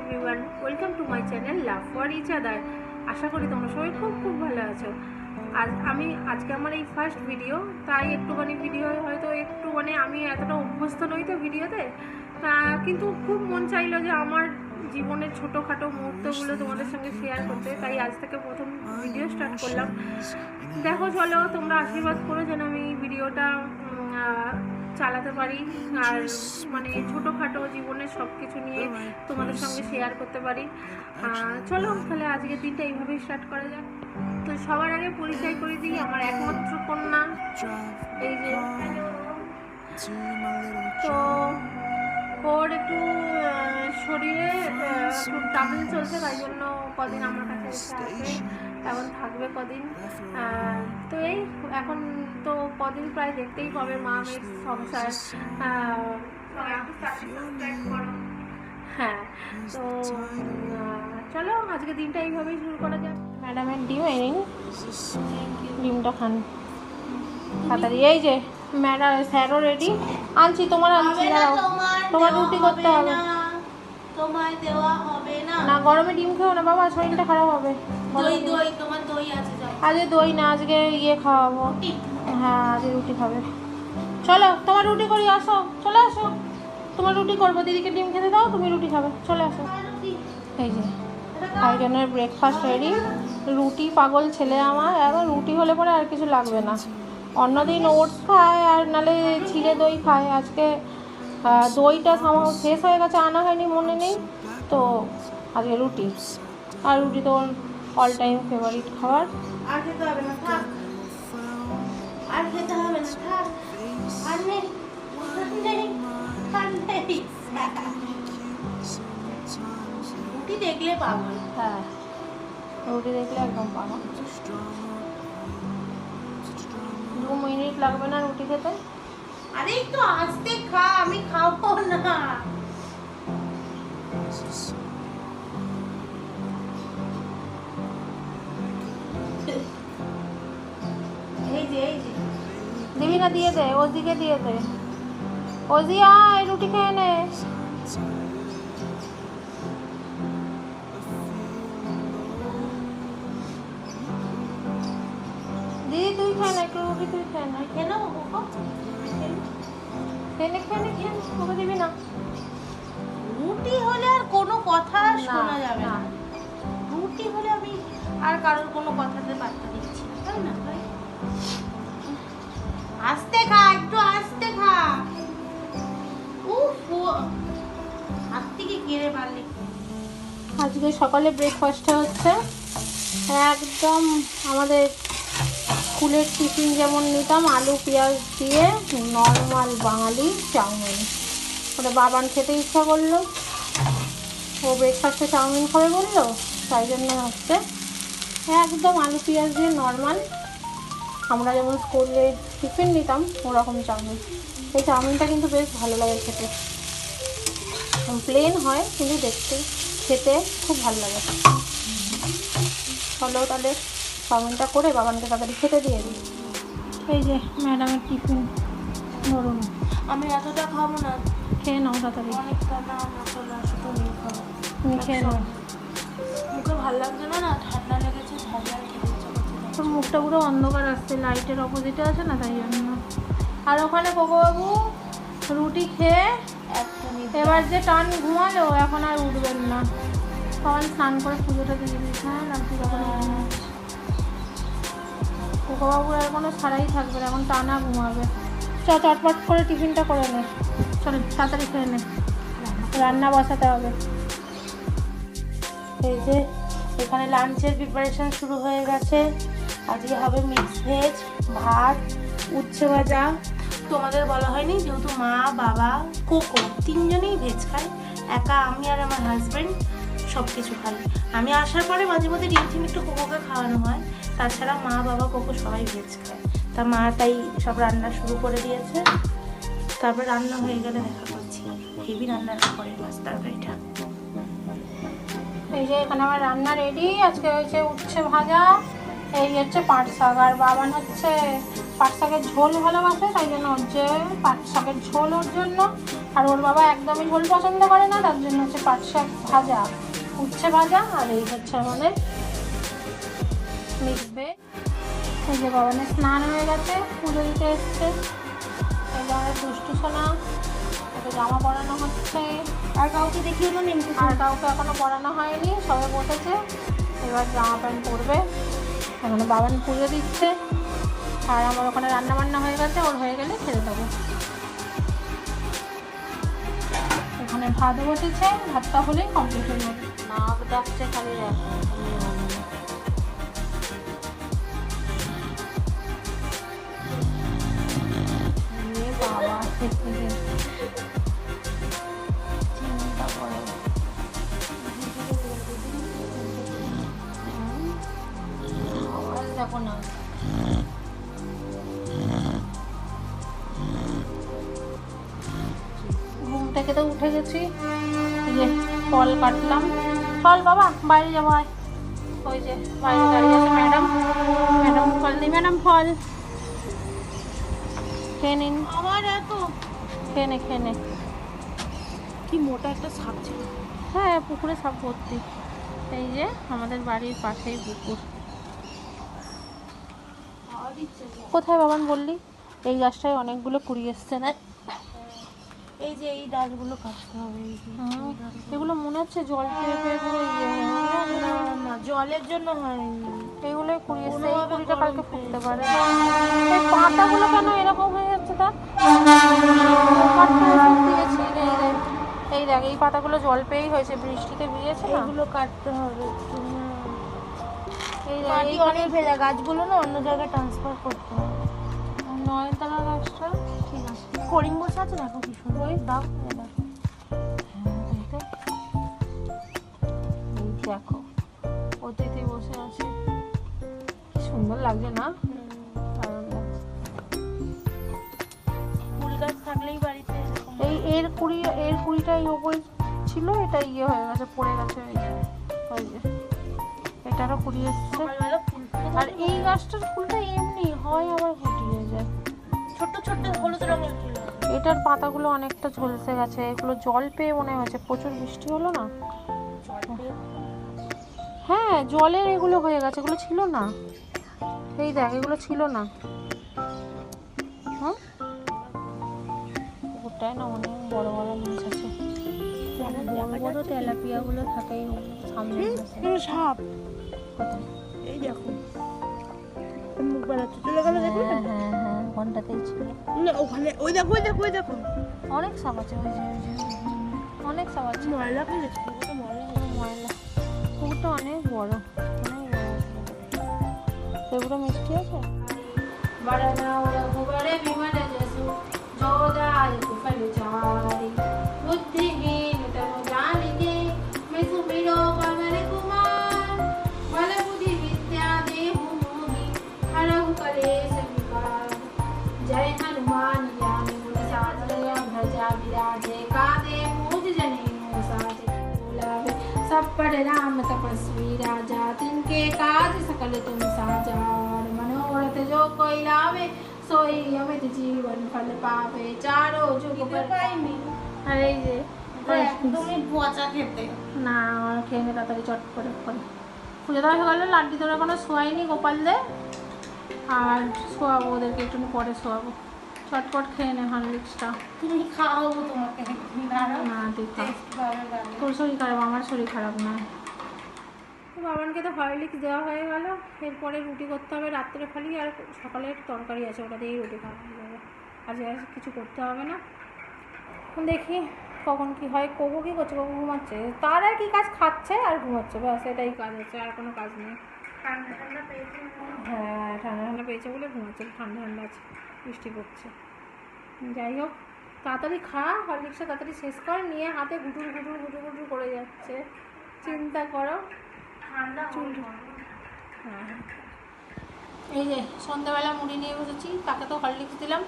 Everyone, welcome to my channel love for each other. আশা করি তোমরা সবাই খুব খুব ভালো আছো। আজকে আমার এই ফার্স্ট ভিডিও, তাই একটুখানি ভিডিও হয়তো আমি এতটা অভ্যস্ত নই তো ভিডিওতে, কিন্তু খুব মন চাইলো যে আমার জীবনের ছোটোখাটো মুহূর্তগুলো তোমাদের সঙ্গে শেয়ার করতে, তাই আজ থেকে প্রথম ভিডিও স্টার্ট করলাম। দেখো, চলো তোমরা আশীর্বাদ করো যেন আমি ভিডিওটা চালাতে পারি আর মানে ছোটোখাটো জীবনের সব কিছু নিয়ে তোমাদের সঙ্গে শেয়ার করতে পারি। চলো তাহলে আজকের দিনটা এইভাবেই স্টার্ট করা যাক। তো সবার আগে পরিচয় করে দিই, আমার একমাত্র কন্যা এই যে। তো ওর একটু শরীরে একটু ট্রাভেল চলছে, তাই জন্য কদিন আমার কাছে এসে আছে, এখন থাকবে কদিন। তো এই এখন তো কদিন প্রায় দেখতেই পাবে মা মেয়ের সংসার। হ্যাঁ, তো চলো আজকে দিনটা এইভাবেই শুরু করা যাক। ম্যাডামের ডিম এনে ডিমটা খান তাড়াতাড়ি। এই যে ম্যাডাম স্যারও রেডি, আনছি তোমার তোমার রুটি করতে হবে। তোমায় দেওয়া হবে না, না গরমে ডিম খেও না বাবা, শরীরটা খারাপ হবে। দই তোমার দই আছে যাও। আজকে দই না, আজকে ইয়ে খাওয়াবো। হ্যাঁ আজকে রুটি খাবে। চলো তোমার রুটি করি, আসো চলে আসো, তোমার রুটি করবো, দিদিকে ডিম খেতে দাও, তুমি রুটি খাবে, চলে আসো। এই যে একজনের ব্রেকফাস্ট রেডি, রুটি পাগল ছেলে আমার, এখন রুটি হলে পরে আর কিছু লাগবে না। অন্যদিন ওটস খায় আর নালে চিড়ে দই খায়, আজকে দইটা শেষ হয়ে গেছে, আনা হয়নি মনে নেই, তো আজকে রুটি। আর রুটি তো অল টাইম ফেভারিট খাবার। আর খেতে হবে না, থাক। আর খেতে হবে না, থাক। আর নেই, রুটি দেখলে পাগল। হ্যাঁ রুটি দেখলে একদম পাগল। 2 মিনিট লাগবে না রুটি খেতে। আরে একটু আস্তে খা, আমি খাবো না। এই যে দিবি না, দিয়ে দে, ওদিকে দিয়ে দে। ওজি আয় রুটি খেয়ে নে। দিদি তুই খেয়ে না, একটু রুটি তুই খেয়ে না। কেন খেয়ে নে ওকে দিবি না। রুটি হলে আর কোনো কথা শোনা যাবে না। না। রুটি হলে আমি আর কারোর কোনো কথাতে পাত্তা দিচ্ছি না, তাই না ভাই? আস্তে খা, একটু আস্তে খা। উফ, হাত থেকে কেড়ে পারলি। আজকে সকালে ব্রেকফাস্টে হচ্ছে একদম আমাদের স্কুলের টিফিন যেমন নিতাম, আলু পেঁয়াজ দিয়ে নর্মাল বাঙালি চাউমিন। ওটা বাবান খেতে ইচ্ছা করলো, ও ব্রেকফাস্টে চাউমিন খাবে বললো, তাই জন্য হচ্ছে একদম আলু পেঁয়াজ দিয়ে নর্মাল আমরা যেমন স্কুলে টিফিন নিতাম ওরকম চাউমিন। এই চাউমিনটা কিন্তু বেশ ভালো লাগে খেতে, প্লেন হয় কিন্তু খেতে খুব ভালো লাগে। চলো তাহলে চাউমিনটা করে বাবানকে তাড়াতাড়ি খেতে দিয়ে দিই। এই যে ম্যাডামের টিফিন ধরুন। আমি এতটা খাবো না, খেয়ে নাও তাড়াতাড়ি। অনেকটা না মশলা শুধু নিয়ে খাবো। তুমি খেয়ে নাও। মুখে ভালো লাগছে না, ঠান্ডা লেগেছে, ঝাল খেতে ইচ্ছা করছে না। তোর মুখটা পুরো অন্ধকার আসছে, লাইটের অপোজিটে আছে না, তাই জন্য। আর ওখানে কোকোবাবু রুটি খেয়ে এবার যে টান ঘুমালো, এখন আর উঠবেন না। সকাল স্নান করে পুজোটা দিয়ে দিয়েছে। হ্যাঁ রাত্রি যখন কোকোবাবুর আর কোনো ছাড়াই থাকবে না, এখন টানা ঘুমাবে। চটপট করে টিফিনটা করে নে, চলে তাড়াতাড়ি খেয়ে নে, রান্না বসাতে হবে। এই যে এখানে লাঞ্চের প্রিপারেশন শুরু হয়ে গেছে। আজকে হবে মিক্স ভেজ, ভাত, উচ্ছে ভাজা। তোমাদের বলা হয়নি, যেহেতু মা বাবা কোকো তিনজনেই ভেজ খায়, একা আমি আর আমার হাজব্যান্ড সব কিছু খাই। আমি আসার পরে মাঝে মধ্যে ডিম একটু কোকোকে খাওয়ানো হয়, তাছাড়া মা বাবা কোকো সবাই ভেজ খায়। তা মা তাই সব রান্না শুরু করে দিয়েছে, তারপর রান্না হয়ে গেলে দেখা করছি। হেভি রান্নার পরে মাছ তরকারিটা। এই যে এখানে আমার রান্না রেডি। আজকে হয়েছে উচ্ছে ভাজা, এই হচ্ছে পাট শাক, আর বাবান হচ্ছে পাট শাকের ঝোল ভালোবাসে, তাই জন্য হচ্ছে পাট শাকের ঝোল ওর জন্য, আর ওর বাবা একদমই ঝোল পছন্দ করে না, তার জন্য হচ্ছে পাট শাক ভাজা, উচ্ছে ভাজা, আর এই হচ্ছে আমাদের মিক্স ভেজ। এই যে বাবানের স্নান হয়ে গেছে, পুজো দিতে এসছে। এবার দুষ্টু সোনা ওকে জামা পরানো হচ্ছে। আর কাউকে দেখিয়ে তো নেমতে আর কাউকে এখনো পরানো হয়নি, সবে বসেছে। এবার জামা প্যান্ট পরবে। এখানে বাবান পুজো দিচ্ছে, আর আমার ওখানে রান্না বান্না হয়ে গেছে, ওর হয়ে গেলে খেতে দেবো। এখানে ভাত বসেছে, ভাতটা হলেই কমপ্লিট হয়ে যাবে। নাক ডাকছে খালি দেখো। বাবা খেতে চিন্তা করে দেখো না, ঘুম থেকে তো উঠে গেছি। এই যে ফল কাটলাম। চল বাবা বাইরে যাবো, আয়। ওই যে বাইরে দাঁড়িয়ে আছে ম্যাডাম। ম্যাডাম ফল নেই, ম্যাডাম ফল খেয়ে নিন। আমার এত খেয়ে নে, খেয়ে নে। কি মোটা একটা সাপ ছিল। হ্যাঁ, পুকুরে সব ভর্তি। এই যে আমাদের বাড়ির পাশেই পুকুর। কোথায় বাবান বললি? এই গাছটায় অনেকগুলো কুড়ি এসছে না? এই যে এই ডালগুলো কাটতে হবে। এই যে এগুলো মনে হচ্ছে জল পেয়ে পেয়ে পুরো ইয়ে হয়ে গেছে। না না, জলের জন্য হয়নি। এইগুলোই কুড়ি এসছে, এই কুড়িটা কালকে ফুটতে পারে। এই পাতাগুলো কেন এরকম হয়ে যাচ্ছে? তা দিয়েছি, এই দেখ, এই পাতাগুলো জল পেয়েই হয়েছে, বৃষ্টিতে ভিজেছে না। এগুলো কাটতে হবে একটু। এই মাটি অনেক ভেজা, গাছগুলো না অন্য জায়গায় ট্রান্সফার করতে হবে। নয়নতারা গাছটা ঠিক আছে। করিম বসে আছে, দেখো কি সুন্দর। ওই দাও, এই দেখো। হ্যাঁ, তাই তো। এই দেখো অতিথি বসে আছে, কি সুন্দর লাগছে না? দারুণ লাগছে। ফুল গাছ থাকলেই বাড়িতে এরকম। এর কুড়িটা এই ওপরে ছিল, এটা ইয়ে হয়ে গেছে, পড়ে গেছে। ওই যে এটারও কুড়ি এসছে। সকালবেলা ফুল আর এই গাছটার ফুলটা এমনি হয়, আবার ফুটিয়ে যায়। ছোট্ট ছোট্ট হলুদ রঙের ফুল। এটার পাতাগুলো অনেকটা ঝলসে গেছে, এগুলো জল পেয়ে মনে হয়েছে, প্রচুর বৃষ্টি হলো না। হ্যাঁ, জলের এগুলো হয়ে গেছে, এগুলো ছিল না। এই দেখ, এগুলো ছিল না। হুম, পুকুরটায় না অনেক বড় বড় মাছ আছে। বড় বড় তেলাপিয়াগুলো থাকে সামনে। সাপ কোথায়? এই দেখো, মুখ বেড়াচ্ছে, চলে গেল। দেখো হ্যাঁ হ্যাঁ হ্যাঁ, ঘন্টাতেই ছিল। না, ওখানে ওই দেখো, ওই দেখো, ওই দেখো। অনেক সাপ আছে, ওই যে অনেক সাপ আছে। ময়লা ফেলেছে, পুরোটা ময়লা হয়েছে। ময়লা, পুকুরটা অনেক বড়, অনেক বড়। সেগুলো মিষ্টি আছে। बरना रघुबर विमल जसु जो दायक फल चारि बुद्धिहीन तनु जानिके मैं सुमिरो पवन कुमार बल बुद्धि विद्या देहु मोहि हरहु कलेश विकार जय हनुमान ज्ञान गुण साजय भजा विराजे कादे पूज जनेऊ साजे बुलावे सब पर राम तपस्वी राजा तिनके काज सकल तुम साजा मनोरथ जो कोई लावे सोई अमित जीवन फल पावे चारों जुग पर পাইনি। আর এই যে একদমই পচা খেতে। না, আমার খেয়ে নে তাড়াতাড়ি চট করে করে। পুজো দেওয়া হয়ে গেলো, লাড্ডি তোরা এখনো শোয়াইনি গোপালদের, আর শোয়াবো ওদেরকে, একটু পরে শোয়াবো। চটপট খেয়ে নে হরলিক্সটা। তুমি খাওয়াবো তোমাকে। না তুই খা, তোর শরীর খারাপ, আমার শরীর খারাপ না। বাবানকে তো হরলিক্স দেওয়া হয়ে গেল, এরপরে রুটি করতে হবে রাত্রে খালি, আর সকালের তরকারি আছে, ওটা দিয়েই রুটি খাওয়া হয়ে যাবে। আজকে আর কিছু করতে হবে না। দেখি কখন কি হয়। কোকো কী করছে? কোকো ঘুমাচ্ছে। তার আর কি কাজ? খাচ্ছে আর ঘুমাচ্ছে, ব্যাস এটাই কাজ হচ্ছে, আর কোনো কাজ নেই। ঠান্ডা ঠান্ডা পেয়েছে। হ্যাঁ, ঠান্ডা ঠান্ডা পেয়েছে বলে ঘুমাচ্ছে, ঠান্ডা ঠান্ডা আছে, বৃষ্টি পড়ছে। যাই হোক, তাড়াতাড়ি খা, হরলিক্সটা তাড়াতাড়ি শেষ কর, নিয়ে হাতে গুটুর গুটুর গুটুর গুটুর করে যাচ্ছে। চিন্তা করো। ঠান্ডা চুল। হ্যাঁ, এই যে সন্ধ্যাবেলা মুড়ি নিয়ে বসেছি, তাকে তো হরলিক্স দিলাম,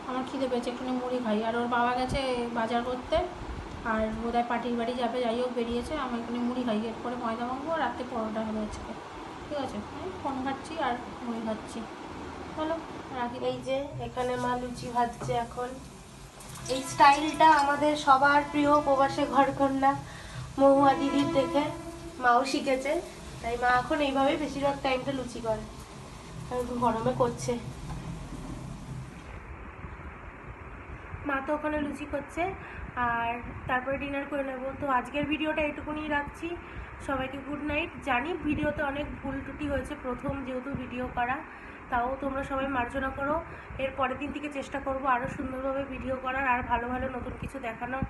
আমার খিদে পেয়েছে, একটুখানি মুড়ি খাই। আর ওর বাবা গেছে বাজার করতে, আর বোধহয় পার্টির বাড়ি যাবে, যাই হোক বেরিয়েছে, আমি একটুখানি মুড়ি খাই, এরপরে ময়দা মাখবো, আর রাত্রে পরোটা হবে আজকে। ঠিক আছে, আমি ফোন খাচ্ছি আর মুড়ি খাচ্ছি। চলো রাখি। এই যে এখানে মা লুচি ভাজছে এখন। এই স্টাইলটা আমাদের সবার প্রিয় প্রবাসে ঘরকন্যা মহুয়া দিদির দেখে মাও শিখেছে, তাই মা এখন এইভাবেই বেশিরভাগ টাইমটা লুচি করে, এখন গরমে করছে। মা তো ওখানে লুচি করছে, আর তারপরে ডিনার করে নেব। তো আজকের ভিডিওটা এটুকুনি রাখছি। সবাইকে গুড নাইট। জানি ভিডিওতে অনেক ভুল ত্রুটি হয়েছে, প্রথম যেহেতু ভিডিও করা, তাও তোমরা সবাই মার্জনা করো। এর পরের দিন থেকে চেষ্টা করব আরও সুন্দরভাবে ভিডিও করার, আর ভালো ভালো নতুন কিছু দেখানোর।